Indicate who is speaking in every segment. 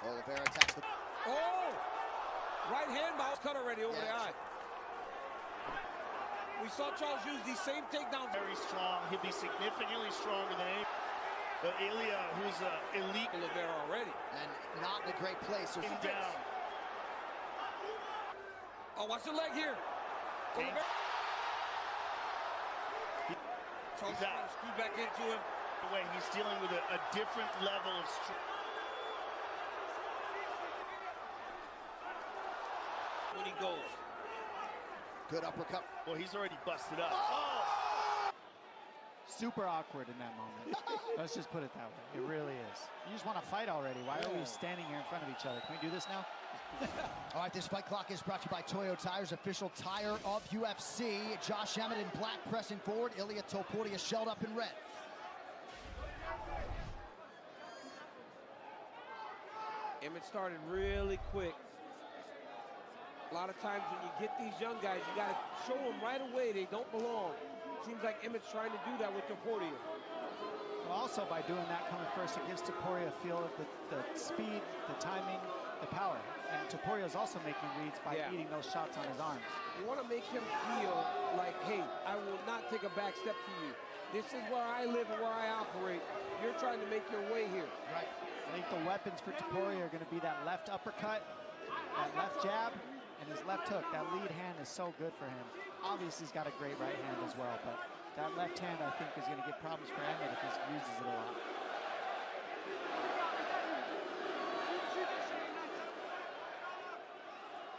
Speaker 1: Oliveira attacks the...
Speaker 2: Oh! Right hand mouse cut already over the eye. We saw Charles use these same takedowns.
Speaker 3: Very strong. He'll be significantly stronger than Ilia, who's elite.
Speaker 2: Oliveira already.
Speaker 1: And not in a great place.
Speaker 3: He's down.
Speaker 2: Oh, watch the leg here. Oliveira. Charles trying to scoot back into him.
Speaker 3: The way he's dealing with a different level of strength.
Speaker 2: When he goes.
Speaker 1: Good uppercut.
Speaker 3: Well, he's already busted up.
Speaker 1: Oh!
Speaker 4: Super awkward in that moment. Let's just put it that way. It really is. You just want to fight already. Why are we standing here in front of each other? Can we do this now?
Speaker 1: All right, this fight clock is brought to you by Toyo Tires, official tire of UFC. Josh Emmett in black pressing forward. Ilia Topuria shelled up in red.
Speaker 2: Emmett started really quick. A lot of times when you get these young guys, you got to show them right away they don't belong. It seems like Emmett's trying to do that with Topuria.
Speaker 4: Well, also by doing that coming first, it gives Topuria a feel of the speed, the timing, the power. And Topuria is also making reads by eating those shots on his arms.
Speaker 2: You want to make him feel like, hey, I will not take a back step to you. This is where I live and where I operate. You're trying to make your way here.
Speaker 1: Right.
Speaker 4: I think the weapons for Topuria are going to be that left uppercut, that left jab, and his left hook. That lead hand is so good for him. Obviously, he's got a great right hand as well, but that left hand, I think, is going to give problems for Emmett if he uses it a lot.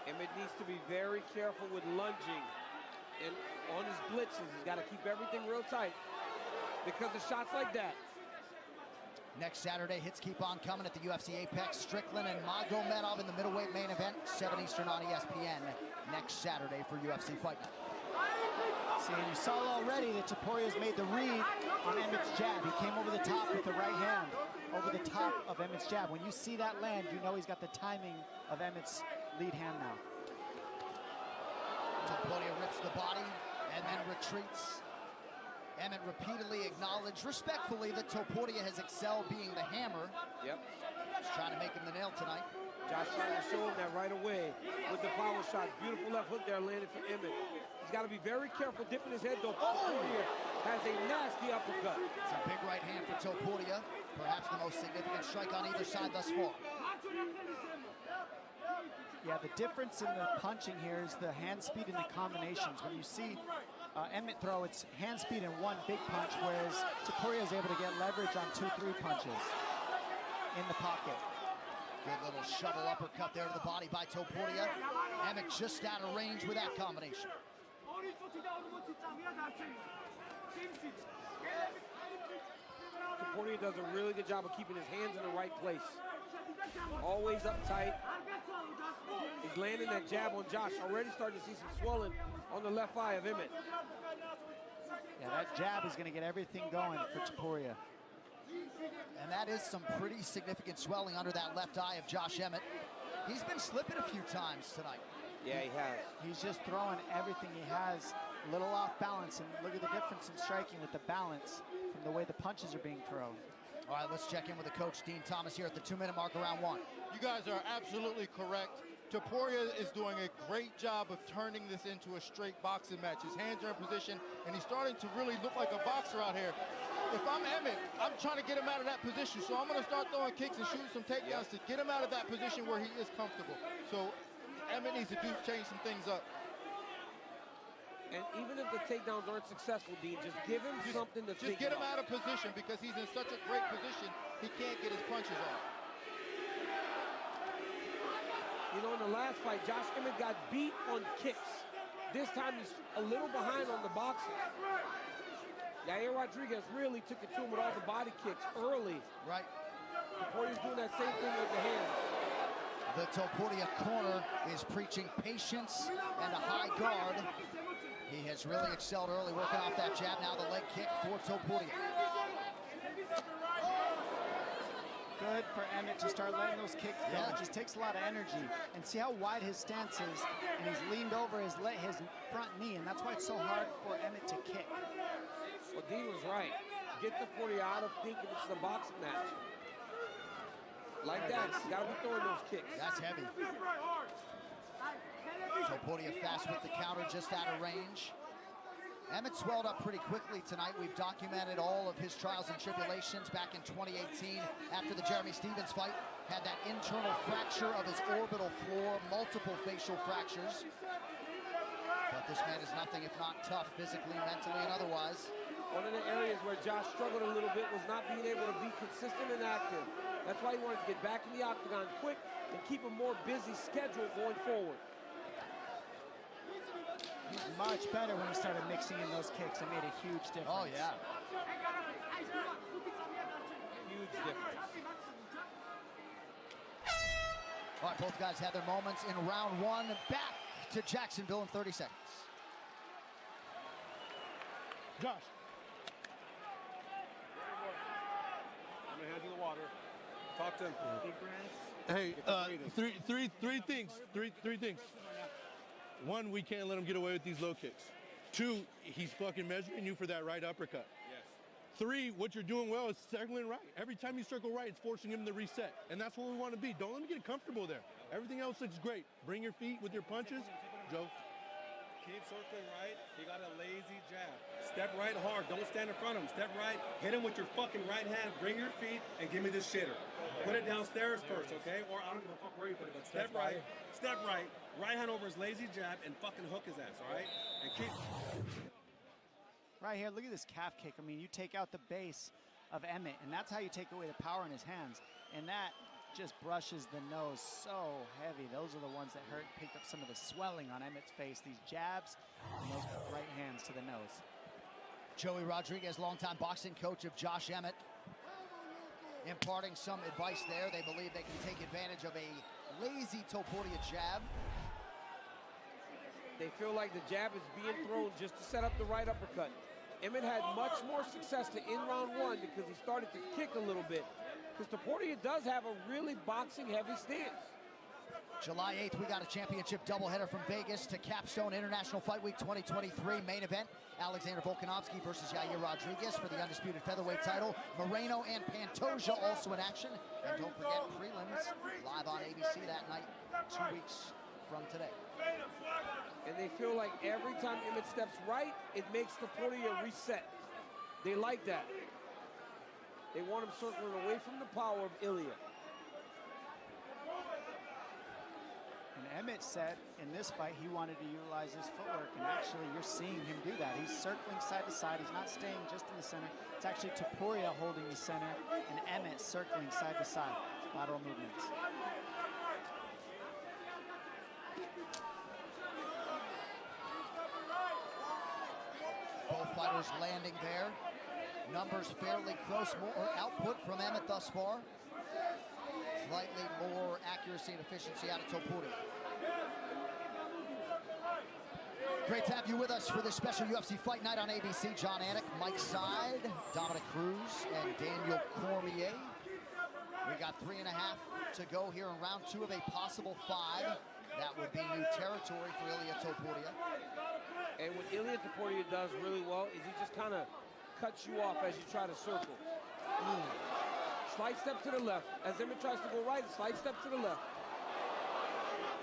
Speaker 2: Emmett needs to be very careful with lunging. And on his blitzes, he's got to keep everything real tight because of shots like that.
Speaker 1: Next Saturday, hits keep on coming at the UFC Apex. Strickland and Magomedov in the middleweight main event, 7 Eastern on ESPN next Saturday for UFC Fight Night.
Speaker 4: See, and you saw already that Topuria's made the read on Emmett's jab. He came over the top with the right hand, over the top of Emmett's jab. When you see that land, you know he's got the timing of Emmett's lead hand now.
Speaker 1: Topuria rips the body and then retreats. Emmett repeatedly acknowledged respectfully that Topuria has excelled being the hammer.
Speaker 2: Yep.
Speaker 1: He's trying to make him the nail tonight.
Speaker 2: Josh trying to show him that right away with the power shots. Beautiful left hook there landed for Emmett. He's got to be very careful dipping his head though. Topuria has a nasty uppercut.
Speaker 1: It's a big right hand for Topuria. Perhaps the most significant strike on either side thus far.
Speaker 4: Yeah, the difference in the punching here is the hand speed and the combinations. When you see Emmett throw, it's hand speed in one big punch, whereas Topuria is able to get leverage on 2-3 punches in the pocket.
Speaker 1: Good little shovel uppercut there to the body by Topuria. Emmett just out of range with that combination.
Speaker 2: Topuria does a really good job of keeping his hands in the right place. Always uptight. He's landing that jab on Josh. Already starting to see some swelling on the left eye of Emmett.
Speaker 4: Yeah, that jab is going to get everything going for Topuria.
Speaker 1: And that is some pretty significant swelling under that left eye of Josh Emmett. He's been slipping a few times tonight.
Speaker 2: Yeah, he has.
Speaker 4: He's just throwing everything he has, a little off balance, and look at the difference in striking with the balance from the way the punches are being thrown.
Speaker 1: All right, let's check in with the coach, Dean Thomas, here at the 2-minute mark of round one.
Speaker 5: You guys are absolutely correct. Topuria is doing a great job of turning this into a straight boxing match. His hands are in position, and he's starting to really look like a boxer out here. If I'm Emmett, I'm trying to get him out of that position, so I'm going to start throwing kicks and shooting some takedowns to get him out of that position where he is comfortable. So Emmett needs to change some things up.
Speaker 2: And even if the takedowns aren't successful, Dean, just give him something to think
Speaker 5: Just get him
Speaker 2: about.
Speaker 5: out of position because he's in such a great position, he can't get his punches off.
Speaker 2: You know, in the last fight, Josh Emmett got beat on kicks. This time he's a little behind on the boxing. Yair Rodriguez really took it to him with all the body kicks early.
Speaker 1: Right.
Speaker 2: Topuria's doing that same thing with the hands.
Speaker 1: The Topuria corner is preaching patience and a high guard. He has really excelled early, working off that jab. Now the leg kick for Topuria.
Speaker 4: Good for Emmett to start letting those kicks go. It just takes a lot of energy. And see how wide his stance is, and he's leaned over his front knee, and that's why it's so hard for Emmett to kick.
Speaker 2: Well, Dean was right. Get Topuria out of thinking it's a boxing match. Like that. Got to be throwing those kicks.
Speaker 1: That's heavy. Topuria fast with the counter, just out of range. Emmett swelled up pretty quickly tonight. We've documented all of his trials and tribulations back in 2018 after the Jeremy Stevens fight. Had that internal fracture of his orbital floor, multiple facial fractures. But this man is nothing if not tough, physically, mentally, and otherwise.
Speaker 2: One of the areas where Josh struggled a little bit was not being able to be consistent and active. That's why he wanted to get back in the octagon quick and keep a more busy schedule going forward.
Speaker 4: He's much better when he started mixing in those kicks. It made a huge difference.
Speaker 1: Oh, yeah.
Speaker 2: Huge difference.
Speaker 1: All right, both guys had their moments in round one. Back to Jacksonville in 30 seconds.
Speaker 6: Josh. I'm gonna hand you the water. Talk to him. Hey, three things. Three things. One, we can't let him get away with these low kicks. Two, he's fucking measuring you for that right uppercut. Yes. Three, what you're doing well is circling right. Every time you circle right, it's forcing him to reset. And that's where we want to be. Don't let him get comfortable there. Everything else looks great. Bring your feet with your punches. Joe.
Speaker 7: Keep circling right. He got a lazy jab. Step right hard. Don't stand in front of him. Step right. Hit him with your fucking right hand. Bring your feet and give me this shitter. Put it downstairs first, okay? Or I don't give a fuck where you put it, but step right. Step right. Right hand over his lazy jab and fucking hook his ass, all right? And keep.
Speaker 4: Right here, look at this calf kick. I mean, you take out the base of Emmett, and that's how you take away the power in his hands. And that just brushes the nose so heavy. Those are the ones that hurt, picked up some of the swelling on Emmett's face. These jabs and those right hands to the nose.
Speaker 1: Joey Rodriguez, longtime boxing coach of Josh Emmett, imparting some advice there. They believe they can take advantage of a lazy Topuria jab.
Speaker 2: They feel like the jab is being thrown just to set up the right uppercut. Emmett had much more success to end round one because he started to kick a little bit. Because Topuria does have a really boxing-heavy stance.
Speaker 1: July 8th, we got a championship doubleheader from Vegas to Capstone International Fight Week 2023. Main event, Alexander Volkanovski versus Yair Rodriguez for the undisputed featherweight title. Moreno and Pantoja also in action. And don't forget, prelims live on ABC that night, 2 weeks from today.
Speaker 2: And they feel like every time Emmett steps right, it makes Topuria reset. They like that. They want him circling away from the power of Ilia.
Speaker 4: And Emmett said in this fight he wanted to utilize his footwork, and actually you're seeing him do that. He's circling side to side. He's not staying just in the center. It's actually Topuria holding the center and Emmett circling side to side. Lateral movements.
Speaker 1: Both fighters landing there. Numbers fairly close, more output from Emmett thus far. Slightly more accuracy and efficiency out of Topuria. Great to have you with us for this special UFC Fight Night on ABC. John Anik, Mike Side, Dominic Cruz, and Daniel Cormier. We got 3.5 to go here in round 2 of a possible 5. That would be new territory for Ilia Topuria.
Speaker 2: And what Ilia Topuria does really well is he just kind of cuts you off as you try to circle. Slight step to the left. As Emmett tries to go right, slight step to the left.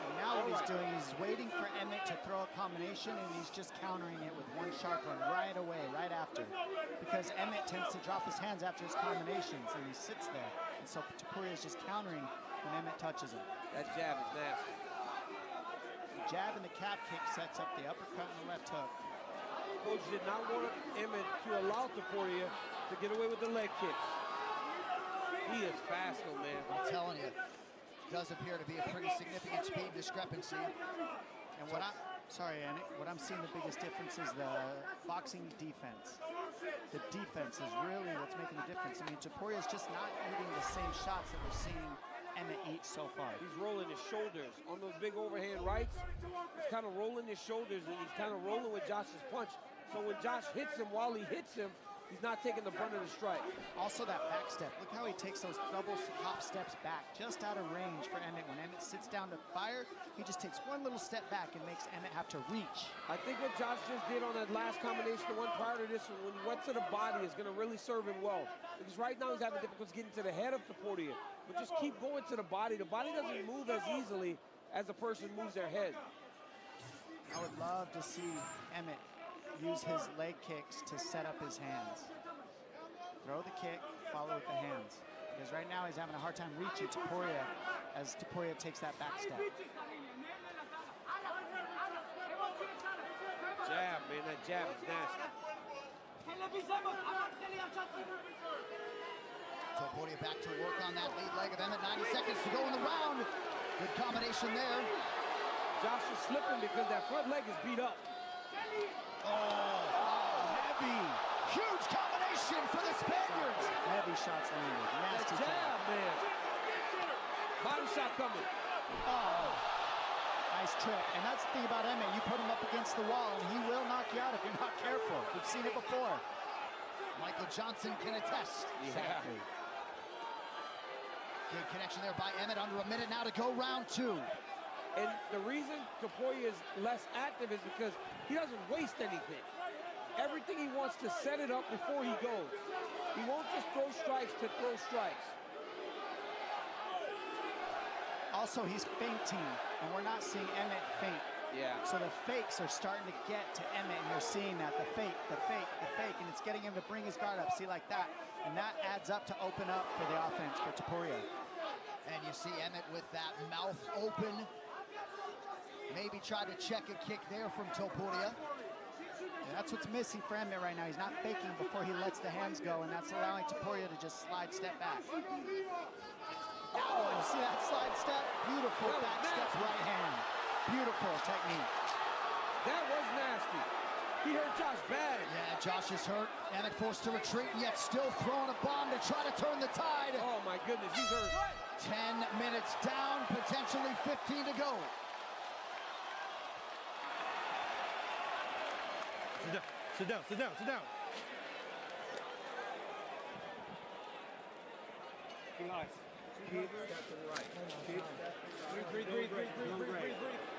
Speaker 4: And now what he's doing is waiting for Emmett to throw a combination, and he's just countering it with one sharp one right away, right after. Because Emmett tends to drop his hands after his combinations, and he sits there. And so Topuria is just countering when Emmett touches him.
Speaker 2: That jab is nasty.
Speaker 4: The jab and the calf kick sets up the uppercut and the left hook.
Speaker 2: Coach did not want Emmett to allow Topuria to get away with the leg kicks. He is fast, though, man.
Speaker 1: I'm telling you, does appear to be a pretty significant speed discrepancy.
Speaker 4: And what I'm seeing the biggest difference is the boxing defense. The defense is really what's making the difference. I mean, Topuria's just not eating the same shots that we're seeing Emmett eat so far.
Speaker 2: He's rolling his shoulders on those big overhand rights. He's kind of rolling his shoulders, and he's kind of rolling with Josh's punch. So when Josh hits him, while he hits him, he's not taking the brunt of the strike.
Speaker 4: Also that back step. Look how he takes those double hop steps back, just out of range for Emmett. When Emmett sits down to fire, he just takes one little step back and makes Emmett have to reach.
Speaker 2: I think what Josh just did on that last combination, the one prior to this one, when he went to the body, is going to really serve him well. Because right now he's having difficulty getting to the head of Topuria. but just keep going to the body. The body doesn't move as easily as a person moves their head.
Speaker 4: I would love to see Emmett use his leg kicks to set up his hands. Throw the kick, follow with the hands. Because right now he's having a hard time reaching Topuria as Topuria takes that back step.
Speaker 2: Jab, man, that jab is nasty.
Speaker 1: Topuria back to work on that lead leg of Emmett. 90 seconds to go in the round. Good combination there.
Speaker 2: Josh is slipping because that front leg is beat up.
Speaker 1: Oh, heavy. Huge combination for the Spaniards.
Speaker 4: Heavy shots landed. Nasty
Speaker 2: jab, man. Body shot coming.
Speaker 4: Oh, nice trip. And that's the thing about Emmett. You put him up against the wall, and he will knock you out if you're not careful. We've seen it before.
Speaker 1: Michael Johnson can attest.
Speaker 2: Exactly.
Speaker 1: Good connection there by Emmett. Under a minute now to go, round two.
Speaker 2: And the reason Topuria is less active is because he doesn't waste anything. Everything he wants to set it up before he goes. He won't just throw strikes to throw strikes.
Speaker 4: Also, he's feinting, and we're not seeing Emmett feint.
Speaker 2: Yeah.
Speaker 4: So the fakes are starting to get to Emmett, and you're seeing that, the fake, and it's getting him to bring his guard up, see, like that. And that adds up to open up for the offense for Topuria.
Speaker 1: And you see Emmett with that mouth open. Maybe try to check a kick there from Topuria.
Speaker 4: Yeah, that's what's missing for Emmett right now. He's not faking before he lets the hands go, and that's allowing Topuria to just slide step back. Oh, you see that slide step? Beautiful back step right hand. Beautiful technique.
Speaker 2: That was nasty. He hurt Josh bad.
Speaker 1: Yeah, Josh is hurt. Emmett forced to retreat, and yet still throwing a bomb to try to turn the tide.
Speaker 2: Oh, my goodness, he's hurt.
Speaker 1: 10 minutes down, potentially 15 to go.
Speaker 6: Sit down, sit down, sit down.
Speaker 7: Be nice. Keep stepping right. Keep stepping right. Breathe.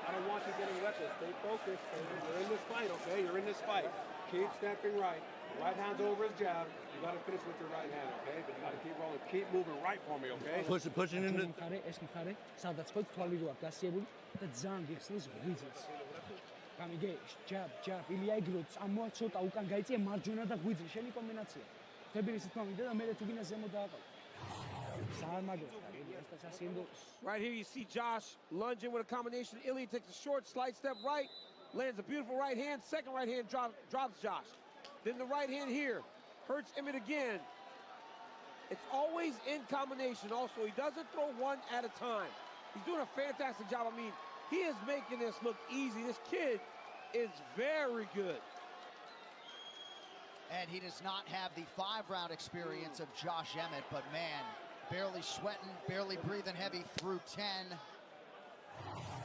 Speaker 7: I don't want you getting reckless. Stay focused. You're in this fight, okay? You're in this fight. Keep stepping right. Right hand's over his jab. You got to finish with your right hand, okay? But you got to keep rolling. Keep moving right for me, okay?
Speaker 6: Pushing into...
Speaker 8: სადაც ხო თვალი როა გასიებული და ძალიან გიხსნის ღვიძლს. გამიგეშ, ჯაბ, ილია იგრო წამოაცოტა უკან გაიწია მარჯვენა და ღვიძლი შენი კომბინაცია. თებილის თვამიდა და მე თუ გინდა ზემო დააყო.
Speaker 2: Right here you see Josh lunging with a combination. Ilia takes a short slide step right, lands a beautiful right hand. Second right hand drops Josh. Then the right hand here hurts Emmett again. It's always in combination also. He doesn't throw one at a time. He's doing a fantastic job. I mean, he is making this look easy. This kid is very good.
Speaker 1: And he does not have the 5-round experience of Josh Emmett, but man, barely sweating, barely breathing heavy through 10.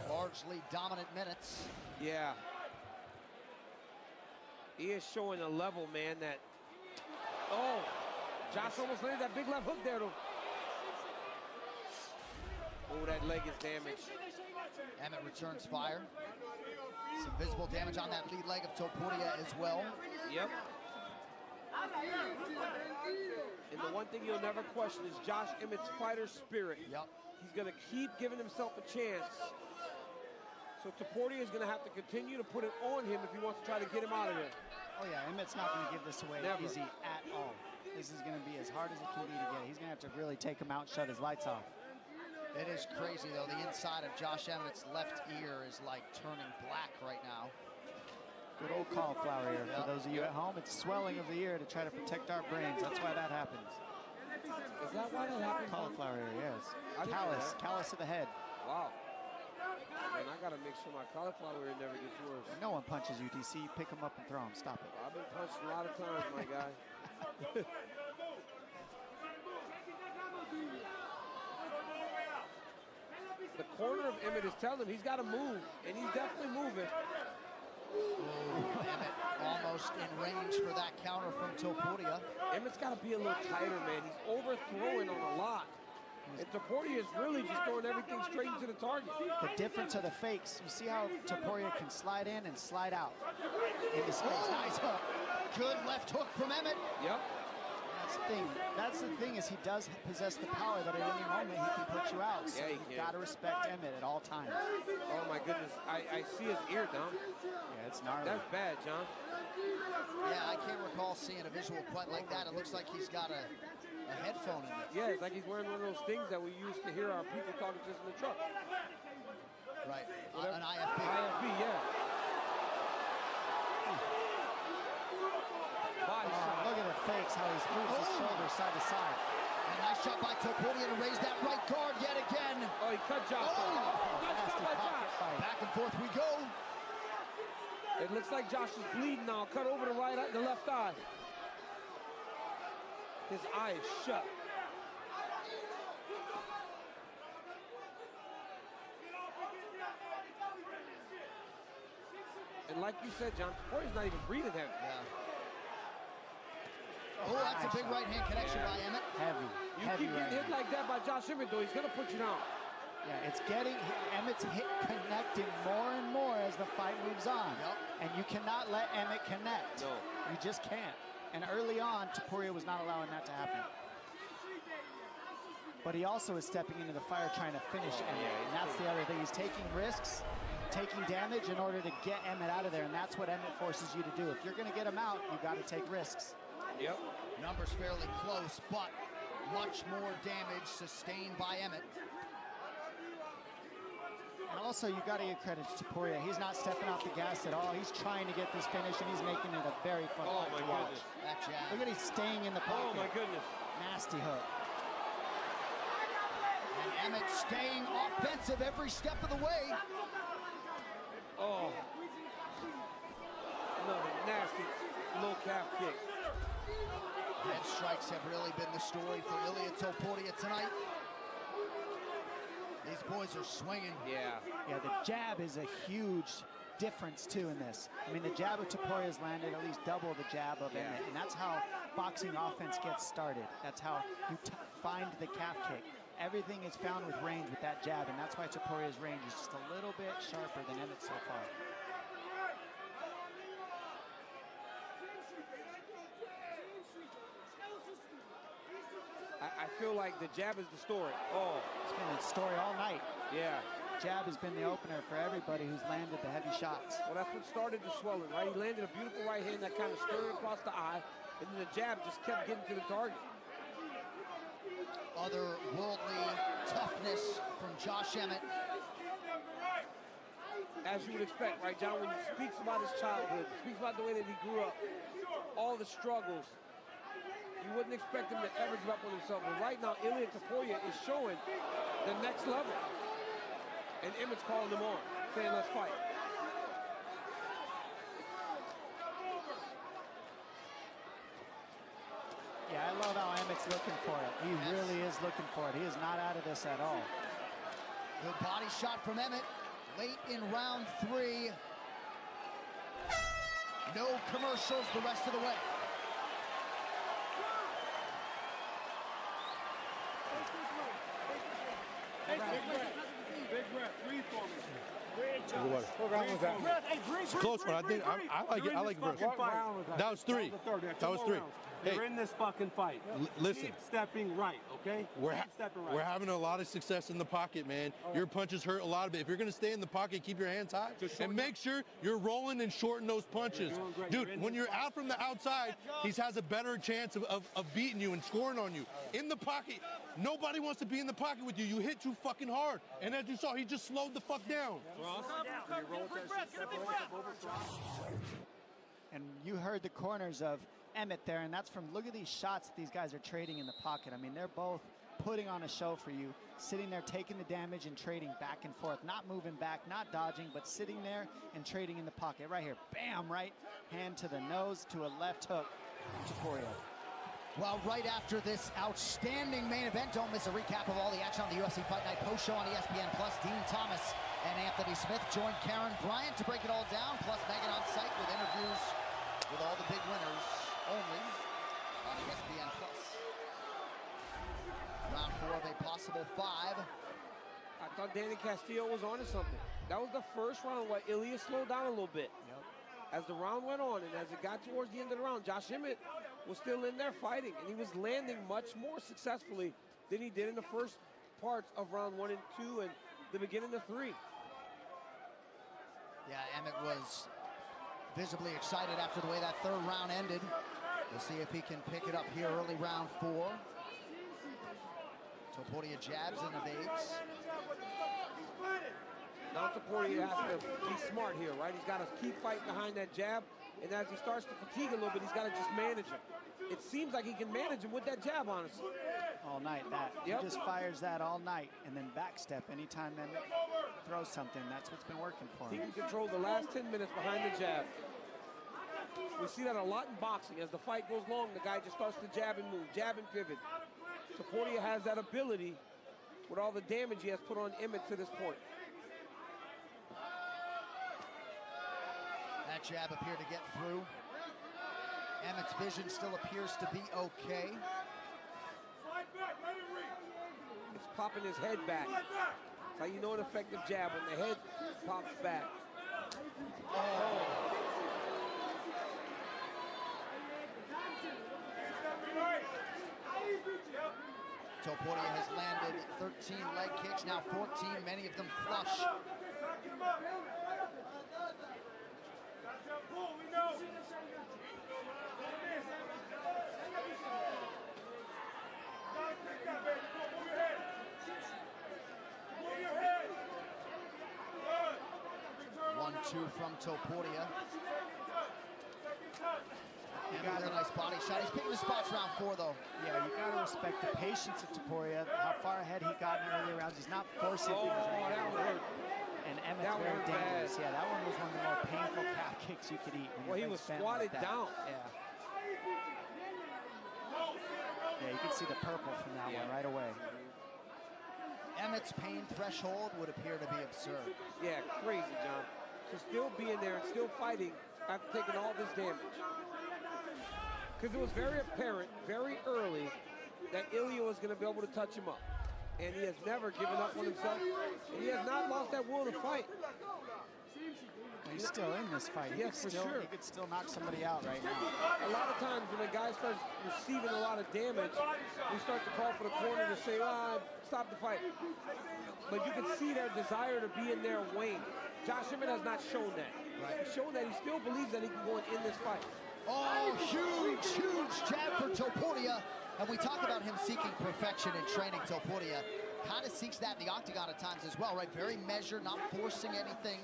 Speaker 1: Largely dominant minutes.
Speaker 2: Yeah. He is showing a level, man, that... Oh, Josh almost landed that big left hook there, though. Oh, that leg is damaged.
Speaker 1: Emmett returns fire. Some visible damage on that lead leg of Topuria as well.
Speaker 2: Yep. And the one thing you'll never question is Josh Emmett's fighter spirit.
Speaker 1: Yep.
Speaker 2: He's going to keep giving himself a chance. So Topuria is going to have to continue to put it on him if he wants to try to get him out of there.
Speaker 4: Oh yeah, Emmett's not going to give this away
Speaker 2: Never.
Speaker 4: easy at all. This is going to be as hard as it can be to get. He's going to have to really take him out and shut his lights off.
Speaker 1: It is crazy, though. The inside of Josh Emmett's left ear is like turning black right now.
Speaker 4: Good old cauliflower ear. For those of you at home, it's swelling of the ear to try to protect our brains. That's why that happens.
Speaker 2: Is that why that happens?
Speaker 4: Cauliflower ear, yes. Callus of the head.
Speaker 2: Wow. Man, I got to make sure my cauliflower ear never gets worse.
Speaker 4: No one punches you, DC. You pick them up and throw them. Stop it.
Speaker 2: I've been punched a lot of times, my guy. The corner of Emmett is telling him he's got to move, and he's definitely moving.
Speaker 1: Ooh, Emmett almost in range for that counter from Topuria.
Speaker 2: Emmett's got to be a little tighter, man. He's overthrowing on a lot. And Topuria is really just throwing everything straight into the target.
Speaker 4: The difference of the fakes, you see how Topuria can slide in and slide out. In his face, nice hook.
Speaker 1: Good left hook from Emmett.
Speaker 2: Yep.
Speaker 4: That's the thing. That's the thing, is he does possess the power that at any moment he can put you out. So
Speaker 2: Yeah,
Speaker 4: you got to respect Emmett at all times.
Speaker 2: Oh my goodness, I see his ear, Dom.
Speaker 4: Yeah, it's gnarly.
Speaker 2: That's bad, John.
Speaker 1: Yeah, I can't recall seeing a visual quite like that. It looks like he's got a headphone in it.
Speaker 2: Yeah, it's like he's wearing one of those things that we used to hear our people talking to us in the truck.
Speaker 1: Right, an IFB.
Speaker 2: IFB, yeah. Body shot.
Speaker 4: Look at the fakes, how he moves his shoulders side to side.
Speaker 1: And nice shot by Topuria to raise that right guard yet again.
Speaker 2: Oh, he cut Josh. Nice shot by Josh.
Speaker 1: Back and forth we go.
Speaker 2: It looks like Josh is bleeding now. Cut over the left eye. His eye is shut. And like you said, John, Topuria's not even breathing heavy.
Speaker 1: Yeah. Oh, that's a big right hand connection by Emmett.
Speaker 4: Heavy.
Speaker 2: You keep getting hit like that by Josh Emmett, though, he's gonna put you down.
Speaker 4: Yeah, it's Emmett's hit connecting more and more as the fight moves on.
Speaker 1: Yep.
Speaker 4: And you cannot let Emmett connect.
Speaker 2: No.
Speaker 4: You just can't. And early on, Topuria was not allowing that to happen. But he also is stepping into the fire trying to finish Emmett. And that's the other thing. He's taking risks, taking damage in order to get Emmett out of there. And that's what Emmett forces you to do. If you're going to get him out, you got to take risks.
Speaker 2: Yep.
Speaker 1: Numbers fairly close, but much more damage sustained by Emmett.
Speaker 4: And also, you got to give credit to Topuria. He's not stepping off the gas at all. He's trying to get this finish, and he's making it a very fun fight to watch.
Speaker 1: That jab.
Speaker 4: Look at he's staying in the pocket.
Speaker 2: Oh, my goodness.
Speaker 4: Nasty hook.
Speaker 1: And Emmett staying offensive every step of the way.
Speaker 2: Oh. Another nasty low calf kick.
Speaker 1: Head strikes have really been the story for Ilia Topuria tonight. These boys are swinging.
Speaker 2: Yeah.
Speaker 4: Yeah, the jab is a huge difference, too, in this. I mean, the jab of Topuria's landed at least double the jab of Emmett, and that's how boxing offense gets started. That's how you find the calf kick. Everything is found with range with that jab, and that's why Topuria's range is just a little bit sharper than Emmett so far.
Speaker 2: I feel like the jab is the story. Oh.
Speaker 4: It's been the story all night.
Speaker 2: Yeah.
Speaker 4: Jab has been the opener for everybody who's landed the heavy shots.
Speaker 2: Well, that's what started the swelling, right? He landed a beautiful right hand that kind of skirted across the eye, and then the jab just kept getting to the target.
Speaker 1: Otherworldly toughness from Josh Emmett.
Speaker 2: As you would expect, right, John, when he speaks about his childhood, speaks about the way that he grew up, all the struggles, you wouldn't expect him to ever give up on himself. But right now, Ilia Topuria is showing the next level. And Emmett's calling him on, saying, let's fight.
Speaker 4: Yeah, I love how Emmett's looking for it. He really is looking for it. He is not out of this at all.
Speaker 1: Good body shot from Emmett late in round 3. No commercials the rest of the way.
Speaker 7: Big breath, breathe for me.
Speaker 6: What round was that? It's a close one. I think I like it. I like it first. That was 3. That was 3.
Speaker 7: You're in this fucking fight.
Speaker 6: Listen.
Speaker 7: Keep stepping right, okay?
Speaker 6: We're having a lot of success in the pocket, man. Your punches hurt a lot of it. If you're going to stay in the pocket, keep your hands high, and make sure you're rolling and shorting those punches. Dude, when you're out from the outside, he has a better chance of beating you and scoring on you. In the pocket, nobody wants to be in the pocket with you. You hit too fucking hard. And as you saw, he just slowed the fuck down.
Speaker 4: And you heard the corners of Emmett there, and that's from, look at these shots that these guys are trading in the pocket. I mean, they're both putting on a show for you, sitting there taking the damage and trading back and forth, not moving back, not dodging, but sitting there and trading in the pocket. Right here, bam, right hand to the nose, to a left hook, Topuria.
Speaker 1: Well, right after this outstanding main event, don't miss a recap of all the action on the UFC Fight Night post show on ESPN+. Dean Thomas and Anthony Smith joined Karen Bryant to break it all down, plus Megan on site with interviews with all the big winners only on ESPN+. Round 4 of a possible 5.
Speaker 2: I thought Danny Castillo was onto something. That was the first round where Ilia slowed down a little bit. As the round went on and as it got towards the end of the round, Josh Emmett was still in there fighting, and he was landing much more successfully than he did in the first parts of round 1 and 2 and the beginning of 3.
Speaker 1: Yeah, Emmett was visibly excited after the way that third round ended. We'll see if he can pick it up here early round 4. Topuria jabs and evades.
Speaker 2: Now Topuria has to be smart here, right? He's got to keep fighting behind that jab, and as he starts to fatigue a little bit, he's got to just manage him. It seems like he can manage him with that jab, honestly.
Speaker 4: All night, that.
Speaker 2: Yep.
Speaker 4: He just fires that all night, and then backstep anytime Emmett throws something. That's what's been working for
Speaker 2: He
Speaker 4: him.
Speaker 2: can control the last 10 minutes behind the jab. We see that a lot in boxing. As the fight goes long, the guy just starts to jab and move, jab and pivot. Topuria has that ability with all the damage he has put on Emmett to this point.
Speaker 1: That jab appeared to get through. Emmett's vision still appears to be okay.
Speaker 2: It's popping his head back. That's how you know an effective jab, when the head pops back. Oh.
Speaker 1: Topuria has landed 13 leg kicks, now 14, many of them flush. One-two from Topuria. And a nice body shot. He's picking the spots round 4, though.
Speaker 4: Yeah, you got to respect the patience of Topuria, how far ahead he got in earlier rounds. He's not forcing things right
Speaker 2: that
Speaker 4: now.
Speaker 2: hurt.
Speaker 4: And Emmett's very dangerous. Yeah, that one was one of the more painful calf kicks you could eat.
Speaker 2: Well, he was squatted
Speaker 4: like
Speaker 2: down.
Speaker 4: Yeah. Yeah, you can see the purple from that one right away.
Speaker 1: Emmett's pain threshold would appear to be absurd.
Speaker 2: Yeah, crazy, John. To still be in there and still fighting after taking all this damage. Because it was very apparent, very early, that Ilia was going to be able to touch him up. And he has never given up on himself. And he has not lost that will to fight.
Speaker 4: He's still in this fight.
Speaker 2: Yes, for sure.
Speaker 4: He could still knock somebody out right now.
Speaker 2: A lot of times when a guy starts receiving a lot of damage, we start to call for the corner to say, stop the fight. But you can see their desire to be in there wane. Josh Emmett has not shown that. Right. He's shown that he still believes that he can go in this fight.
Speaker 1: Oh, huge, huge jab for Topuria. And we talk about him seeking perfection in training. Topuria kind of seeks that in the octagon at times as well, right? Very measured, not forcing anything.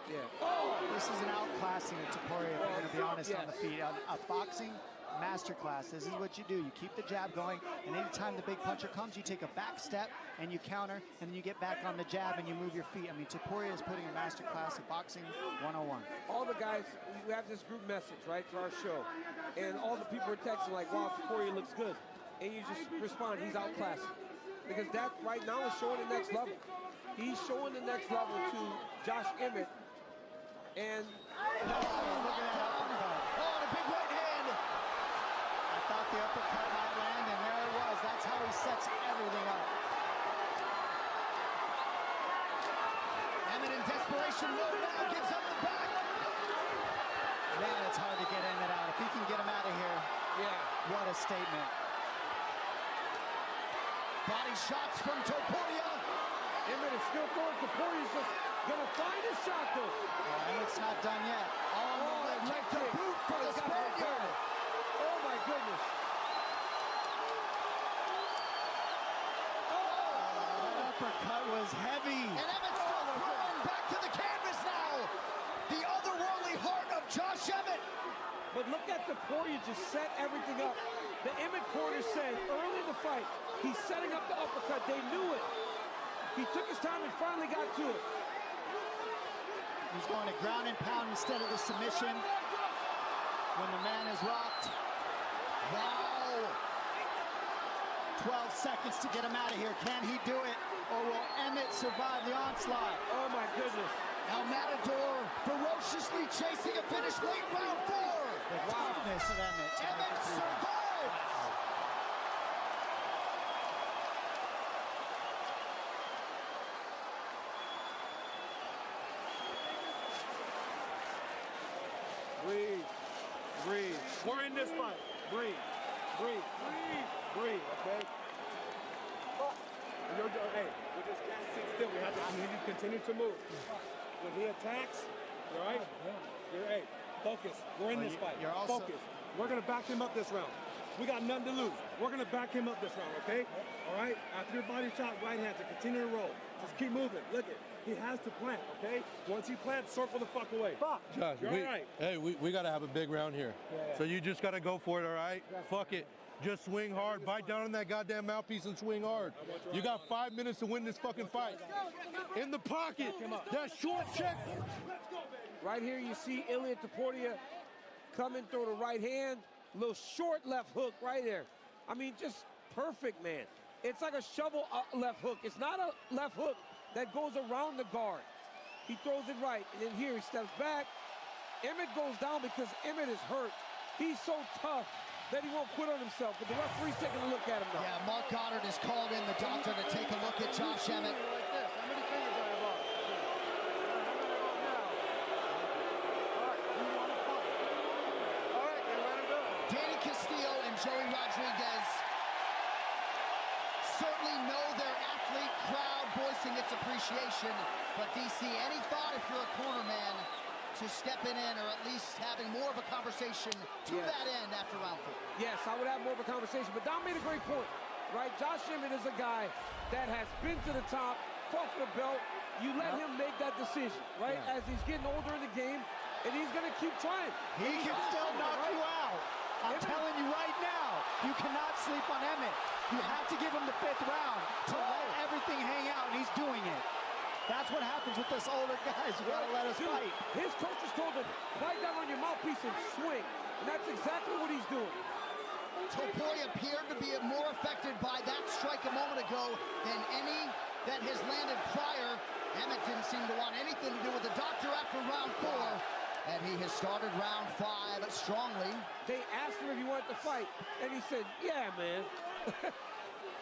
Speaker 2: Yeah.
Speaker 4: Oh, this is an outclassing of Topuria, if we're going to be honest, on the feet. A boxing masterclass. This is what you do. You keep the jab going, and anytime the big puncher comes, you take a back step and you counter, and then you get back on the jab and you move your feet. I mean, Topuria is putting a masterclass of boxing 101.
Speaker 2: All the guys, we have this group message, right, for our show, and all the people are texting like, wow, Topuria looks good. And you just respond, he's outclassing. Because that right now is showing the next level. He's showing the next level to Josh Emmett. And
Speaker 4: look at that uppercut.
Speaker 1: Oh, and a big right hand.
Speaker 4: I thought the uppercut might land, and there it was. That's how he sets everything up.
Speaker 1: Emmett in desperation mode now gives up the back.
Speaker 4: Man, it's hard to get Emmett out. If he can get him out of here,
Speaker 2: yeah,
Speaker 4: what a statement.
Speaker 1: Body shots from Topuria.
Speaker 2: Emmett is still going. Topuria's just gonna find his shot, though.
Speaker 4: Emmett's not done yet.
Speaker 1: Oh, leg to boot for the Spaniard.
Speaker 2: Oh, my goodness.
Speaker 4: That uppercut was heavy.
Speaker 1: And Emmett's still throwing back to the canvas now. The otherworldly heart of Josh Emmett.
Speaker 2: But look at Topuria just set everything up. The Emmett corner said early in the fight, he's setting up the uppercut. They knew it. He took his time and finally got to it.
Speaker 4: He's going to ground and pound instead of the submission when the man is rocked.
Speaker 1: Wow.
Speaker 4: 12 seconds to get him out of here. Can he do it, or will Emmett survive the onslaught?
Speaker 2: Oh, my goodness.
Speaker 1: El Matador ferociously chasing a finish late round 4.
Speaker 4: The toughness of Emmett.
Speaker 1: Emmett survives.
Speaker 2: Breathe. We're in this fight. Breathe. Breathe. Breathe. Breathe, okay? Hey, we just can't sit still. We have to continue to move. When he attacks, you all right? Hey, focus. We're in this fight. Focus. We're going to back him up this round. We got nothing to lose. We're going to back him up this round, okay? All right? After your body shot, right hand to continue to roll. Just keep moving. Look it. He has to plant, okay? Once he plants, circle the fuck away. Fuck.
Speaker 6: Josh,
Speaker 2: you're all right.
Speaker 6: Hey, we got to have a big round here. So you just got to go for it, all right? Fuck it. Just swing hard. Bite down on that goddamn mouthpiece and swing hard. You got 5 minutes to win this fucking fight. In the pocket. That short check.
Speaker 2: Right here, you see Ilia Topuria coming through the right hand. Little short left hook right there. I mean, just perfect, man. It's like a shovel left hook. It's not a left hook that goes around the guard. He throws it right, and then here he steps back. Emmett goes down because Emmett is hurt. He's so tough that he won't quit on himself, but the referee's taking a look at him now.
Speaker 1: Yeah, Mark Goddard has called in the doctor to take a look at Josh Emmett. Joey Rodriguez certainly know their athlete crowd voicing its appreciation, but DC, any thought if you're a corner man to stepping in or at least having more of a conversation to that end after round 4?
Speaker 2: Yes, I would have more of a conversation, but Don made a great point, right? Josh Emmett is a guy that has been to the top, fought for the belt. You let him make that decision, right? As he's getting older in the game, and he's going to keep trying.
Speaker 4: He can still knock you out. I'm telling you right now, you cannot sleep on Emmett. You have to give him the 5th round to let everything hang out, and he's doing it. That's what happens with us older guys. You gotta let us fight.
Speaker 2: His coaches told him, bite down on your mouthpiece and swing. And that's exactly what he's doing.
Speaker 1: Topuria appeared to be more affected by that strike a moment ago than any that has landed prior. Emmett didn't seem to want anything to do with the doctor after round 4. And he has started round 5 strongly.
Speaker 2: They asked him if he wanted to fight, and he said, yeah, man.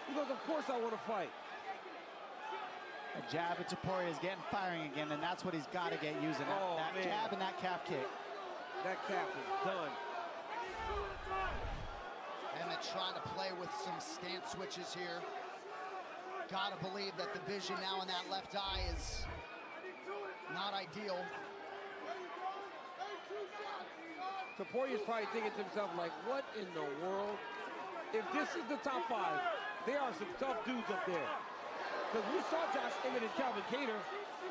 Speaker 2: He goes, of course I want to fight.
Speaker 4: A jab at Topuria is getting firing again, and that's what he's got to get using. That jab and that calf kick.
Speaker 2: That calf is done.
Speaker 1: Emmett trying to play with some stance switches here. Gotta believe that the vision now in that left eye is not ideal.
Speaker 2: Topuria's probably thinking to himself, like, what in the world? If this is the top 5, there are some tough dudes up there. Because we saw Josh Emmett and Calvin Kattar,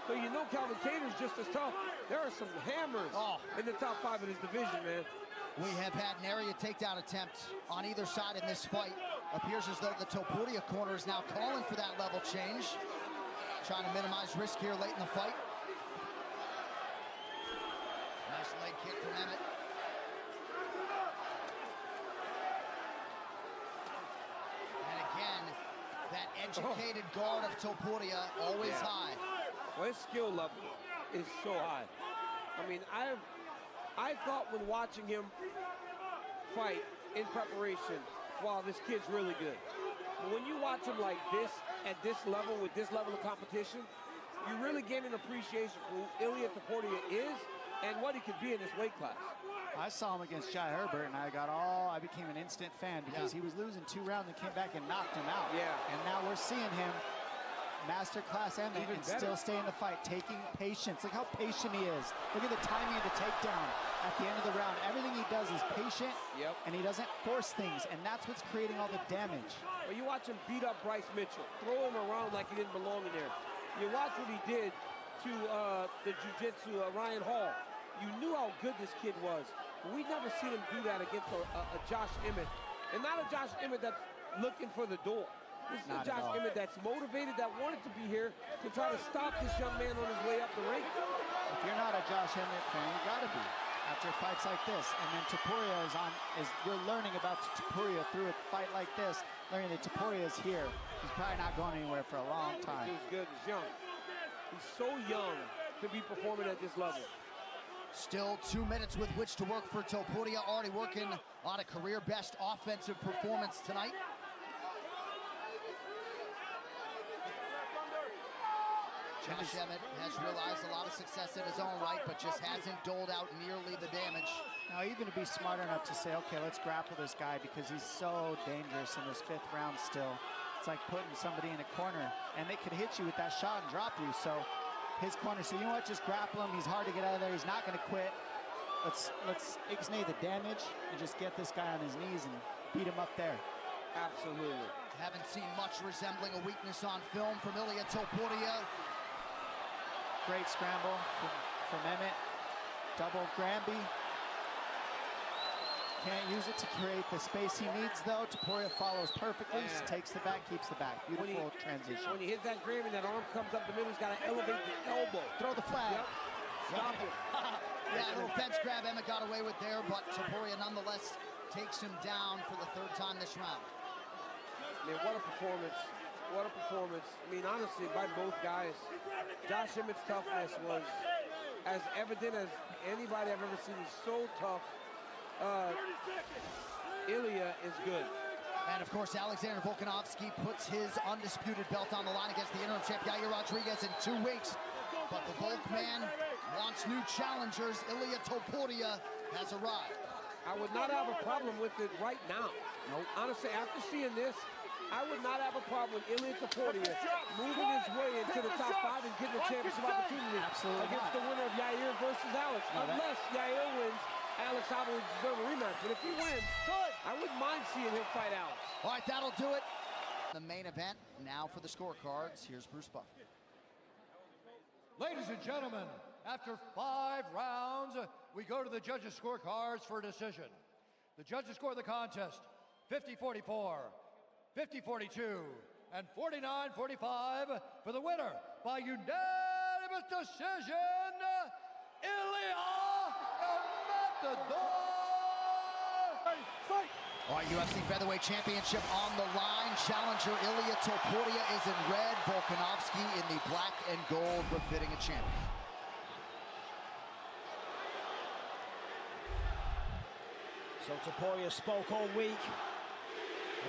Speaker 2: so you know Calvin Kattar's just as tough. There are some hammers in the top 5 of this division, man.
Speaker 1: We have had an area takedown attempt on either side in this fight. Appears as though the Topuria corner is now calling for that level change. Trying to minimize risk here late in the fight. Nice leg kick from Emmett. That educated guard of Topuria, always high.
Speaker 2: Well, his skill level is so high. I mean, I thought when watching him fight in preparation, wow, this kid's really good. But when you watch him like this, at this level, with this level of competition, you really gain an appreciation for who Ilia Topuria is and what he could be in this weight class.
Speaker 4: I saw him against Jai Herbert, and I became an instant fan because he was losing 2 rounds and came back and knocked him out.
Speaker 2: Yeah.
Speaker 4: And now we're seeing him masterclass Emmett and still stay in the fight, taking patience. Look how patient he is. Look at the timing of the takedown at the end of the round. Everything he does is patient, and he doesn't force things, and that's what's creating all the damage.
Speaker 2: Well, you watch him beat up Bryce Mitchell, throw him around like he didn't belong in there. You watch what he did to the jiu-jitsu Ryan Hall. You knew how good this kid was. We've never seen him do that against a Josh Emmett. And not a Josh Emmett that's looking for the door. This is a Josh Emmett that's motivated, that wanted to be here to try to stop this young man on his way up the ring.
Speaker 4: If you're not a Josh Emmett fan, you gotta be after fights like this. And then Topuria we're learning about Topuria through a fight like this, learning that Topuria is here. He's probably not going anywhere for a long time.
Speaker 2: He's good, he's young. He's so young to be performing at this level.
Speaker 1: Still 2 minutes with which to work for Topuria, already working on a career-best offensive performance tonight. Josh Emmett has realized a lot of success in his own right, but just hasn't doled out nearly the damage.
Speaker 4: Now, even to be smart enough to say, okay, let's grapple this guy because he's so dangerous in this 5th round still. It's like putting somebody in a corner, and they could hit you with that shot and drop you. So his corner, so you know what, just grapple him. He's hard to get out of there. He's not going to quit. Let's ixnay the damage and just get this guy on his knees and beat him up there.
Speaker 2: Absolutely.
Speaker 1: Haven't seen much resembling a weakness on film from Ilia Topuria.
Speaker 4: Great scramble from Emmett. Double Granby. Can't use it to create the space he needs, though. Topuria follows perfectly, takes the back, keeps the back. Beautiful transition.
Speaker 2: When he hits that Granby, that arm comes up the middle, he's got to elevate the elbow.
Speaker 1: Throw the flag.
Speaker 2: Yep. Stop it.
Speaker 1: Yeah, a little fence grab Emmett got away with there, but Topuria nonetheless takes him down for the 3rd time this round.
Speaker 2: Man, what a performance. What a performance. I mean, honestly, by both guys, Josh Emmett's toughness was as evident as anybody I've ever seen. He's so tough. Ilia is good.
Speaker 1: And of course, Alexander Volkanovski puts his undisputed belt on the line against the interim champ Yair Rodriguez in 2 weeks. But the Volk man wants new challengers. Ilia Topuria has arrived.
Speaker 2: I would not have a problem with it right now.
Speaker 1: Nope.
Speaker 2: Honestly, after seeing this, I would not have a problem with Ilia Topuria moving his way into the top 5 and getting a championship opportunity against the winner of Yair versus Alex. Unless Yair wins, Alex obviously deserves a rematch. But if he wins, I wouldn't mind seeing him fight Alex.
Speaker 1: All right, that'll do it. The main event now for the scorecards. Here's Bruce Buffer.
Speaker 9: Ladies and gentlemen, after 5 rounds, we go to the judges' scorecards for a decision. The judges score the contest 50-44. 50-42 and 49-45 for the winner by unanimous decision, Ilia Topuria. Fight!
Speaker 1: All right, UFC Featherweight Championship on the line. Challenger Ilia Topuria is in red, Volkanovski in the black and gold, befitting a champion.
Speaker 10: So Topuria spoke all week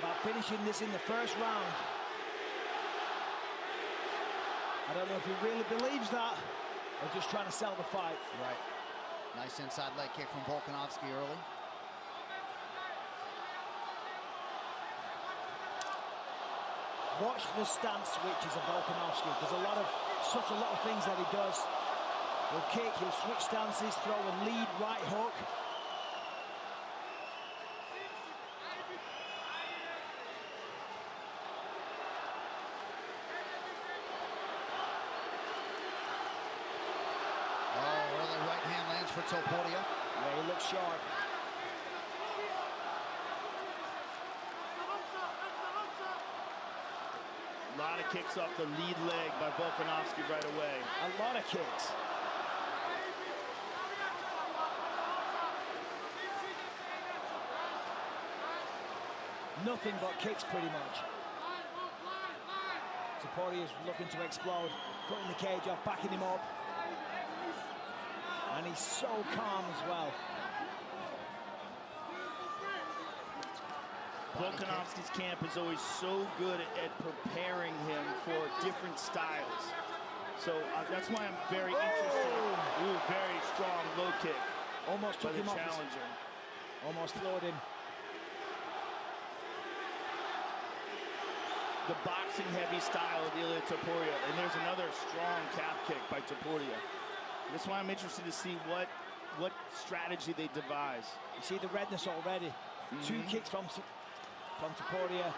Speaker 10: about finishing this in the 1st round. I don't know if he really believes that, or just trying to sell the fight.
Speaker 1: Right. Nice inside leg kick from Volkanovski early.
Speaker 10: Watch the stance switches of Volkanovski. There's such a lot of things that he does. He'll kick, he'll switch stances, throw a lead right hook.
Speaker 1: For Topuria.
Speaker 10: Yeah, he looks sharp.
Speaker 3: A lot of kicks off the lead leg by Volkanovski right away.
Speaker 10: A lot of kicks. Nothing but kicks, pretty much. Topuria is looking to explode, cutting the cage off, backing him up. And he's so calm as well.
Speaker 3: Volkanovski's camp is always so good at preparing him for different styles. So that's why I'm very interested. Ooh, very strong low kick.
Speaker 10: Almost took him off.
Speaker 3: Challenger.
Speaker 10: Almost floored him.
Speaker 3: The boxing heavy style of Ilia Topuria. And there's another strong calf kick by Topuria. That's why I'm interested to see what strategy they devise.
Speaker 10: You see the redness already. 2 kicks from Topuria,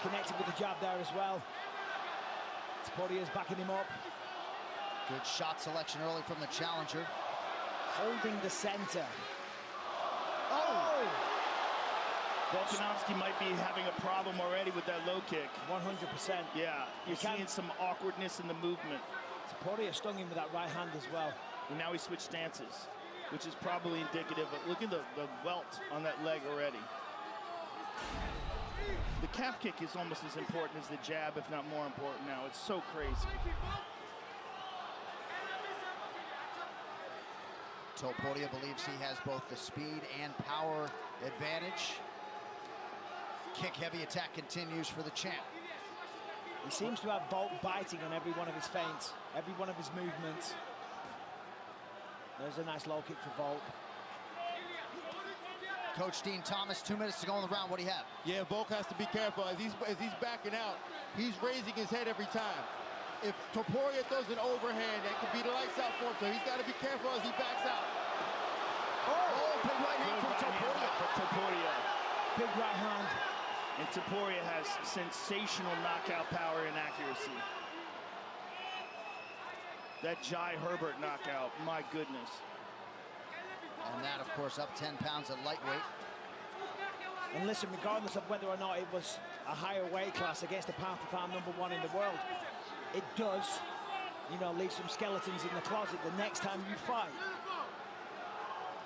Speaker 10: connected with the jab there as well. Topuria's backing him up.
Speaker 1: Good shot selection early from the challenger.
Speaker 10: Holding the center.
Speaker 1: Oh!
Speaker 3: Volkanovski might be having a problem already with that low kick.
Speaker 10: 100%.
Speaker 3: Yeah, you're seeing some awkwardness in the movement.
Speaker 10: Topuria stung him with that right hand as well.
Speaker 3: And now he switched stances, which is probably indicative of, look at the welt on that leg already. The calf kick is almost as important as the jab, if not more important now. It's so crazy.
Speaker 1: Topuria believes he has both the speed and power advantage. Kick heavy attack continues for the champ.
Speaker 10: He seems to have Volk biting on every one of his feints, every one of his movements. There's a nice low kick for Volk.
Speaker 1: Coach Dean Thomas, 2 minutes to go in the round. What do you have?
Speaker 5: Yeah, Volk has to be careful. As he's backing out, he's raising his head every time. If Topuria throws an overhand, that could be the lights out for him, so he's got to be careful as he backs out.
Speaker 1: Oh, big right hand from Topuria.
Speaker 10: Big right hand.
Speaker 3: And Topuria has sensational knockout power and accuracy. That Jai Herbert knockout, my goodness.
Speaker 1: And that, of course, up 10 pounds at lightweight.
Speaker 10: And listen, regardless of whether or not it was a higher weight class against the pound-for-pound #1 in the world, it does, you know, leave some skeletons in the closet the next time you fight.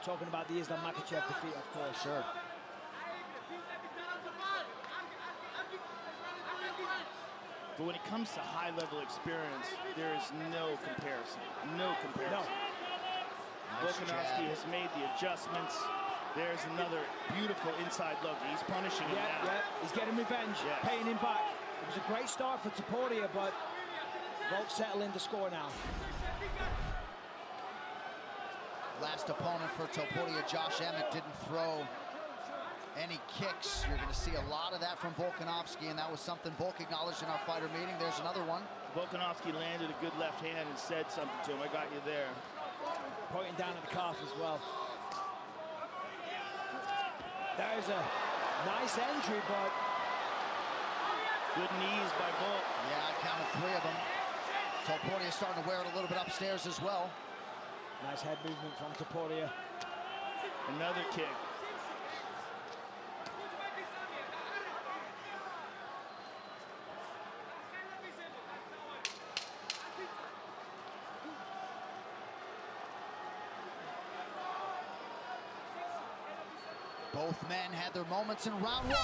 Speaker 10: Talking about the Islam Makhachev defeat, of course.
Speaker 1: Sure.
Speaker 3: But when it comes to high-level experience, there is no comparison. No comparison.
Speaker 1: No.
Speaker 3: Volkanovski has made the adjustments. There's another beautiful inside look. He's punishing him now.
Speaker 10: Yeah, he's getting revenge, paying him back. It was a great start for Topuria, but Volk settling the score now.
Speaker 1: Last opponent for Topuria, Josh Emmett, didn't throw any kicks. You're going to see a lot of that from Volkanovski, and that was something Volk acknowledged in our fighter meeting. There's another one.
Speaker 3: Volkanovski landed a good left hand and said something to him. I got you there.
Speaker 10: Pointing down at the calf as well. There's a nice entry, but
Speaker 3: good knees by Volk.
Speaker 1: Yeah, I counted 3 of them. Topuria starting to wear it a little bit upstairs as well.
Speaker 10: Nice head movement from Topuria.
Speaker 3: Another kick.
Speaker 1: Both men had their moments in round 1.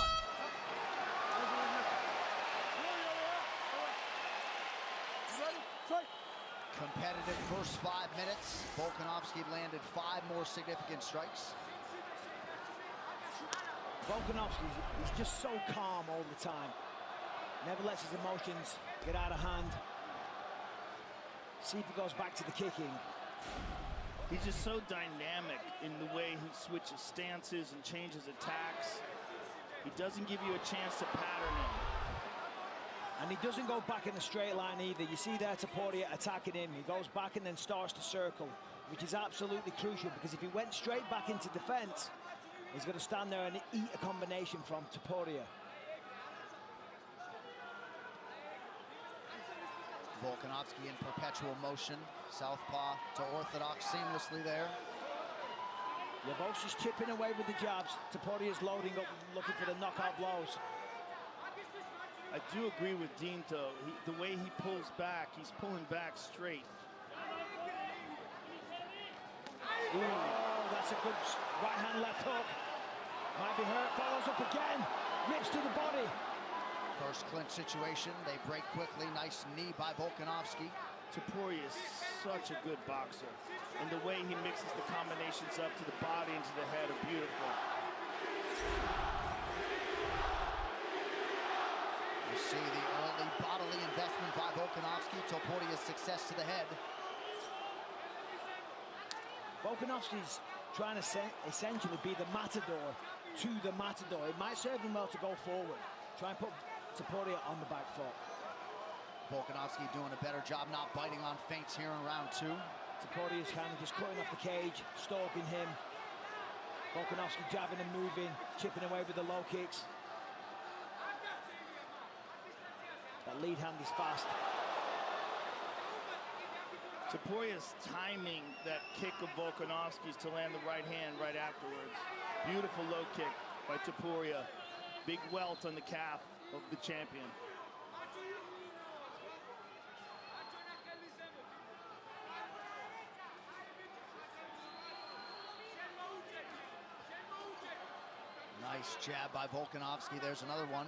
Speaker 1: Competitive first 5 minutes. Volkanovski landed 5 more significant strikes.
Speaker 10: Volkanovski, he's just so calm all the time. Never lets his emotions get out of hand. See if he goes back to the kicking.
Speaker 3: He's just so dynamic in the way he switches stances and changes attacks. He doesn't give you a chance to pattern him.
Speaker 10: And he doesn't go back in a straight line either. You see there Topuria attacking him. He goes back and then starts to circle, which is absolutely crucial, because if he went straight back into defense, he's going to stand there and eat a combination from Topuria.
Speaker 1: Volkanovski in perpetual motion. Southpaw to orthodox seamlessly there.
Speaker 10: Volk's just chipping away with the jabs. Topuria's loading up, looking for the knockout blows.
Speaker 3: I do agree with Dean, though. The way he pulls back, he's pulling back straight.
Speaker 10: Ooh, that's a good right hand, left hook. Might be hurt, follows up again. Rips to the body.
Speaker 1: First clinch situation, they break quickly. Nice knee by Volkanovski.
Speaker 3: Topuria is such a good boxer. And the way he mixes the combinations up to the body and to the head are beautiful.
Speaker 1: You see the early bodily investment by Volkanovski. Topuria's success to the head.
Speaker 10: Volkanovski's trying to essentially be the matador to the matador. It might serve him well to go forward. Try and put Topuria on the back foot.
Speaker 1: Volkanovski doing a better job not biting on feints here in round 2.
Speaker 10: Topuria's kind of just cutting off the cage, stalking him. Volkanovski jabbing and moving, chipping away with the low kicks. That lead hand is fast.
Speaker 3: Topuria's timing that kick of Volkanovski's to land the right hand right afterwards. Beautiful low kick by Topuria. Big welt on the calf of the champion.
Speaker 1: Nice jab by Volkanovski. There's another one.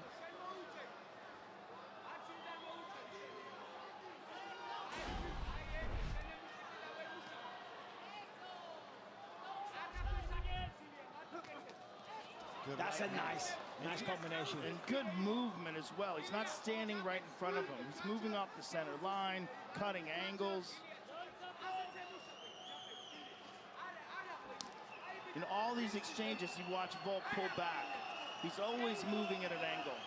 Speaker 10: That's a nice Nice combination.
Speaker 3: And good movement as well. He's not standing right in front of him. He's moving off the center line, cutting angles. In all these exchanges, you watch Volk pull back. He's always moving at an angle.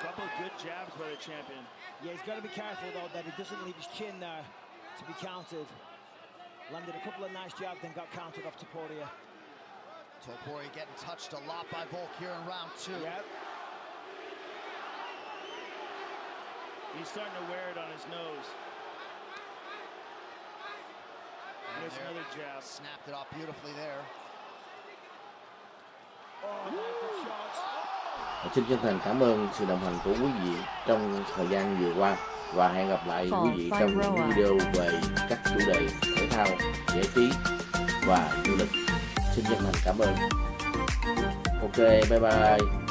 Speaker 3: Couple of good jabs by the champion.
Speaker 10: Yeah, he's got to be careful, though, that he doesn't leave his chin there to be countered. Landed a couple of nice jabs, then got countered off Topuria.
Speaker 1: Topuria getting touched a lot by Volk here in round 2.
Speaker 10: Yep.
Speaker 3: He's starting to wear it on his nose.
Speaker 1: And
Speaker 3: there's another jab.
Speaker 1: Snapped it off beautifully there.
Speaker 10: Oh, good shots.
Speaker 11: Xin chân thành cảm ơn sự đồng hành của quý vị trong thời gian vừa qua và hẹn gặp lại quý vị trong những video về các chủ đề thể thao, giải trí và du lịch. Xin chân thành cảm ơn. Ok, bye bye.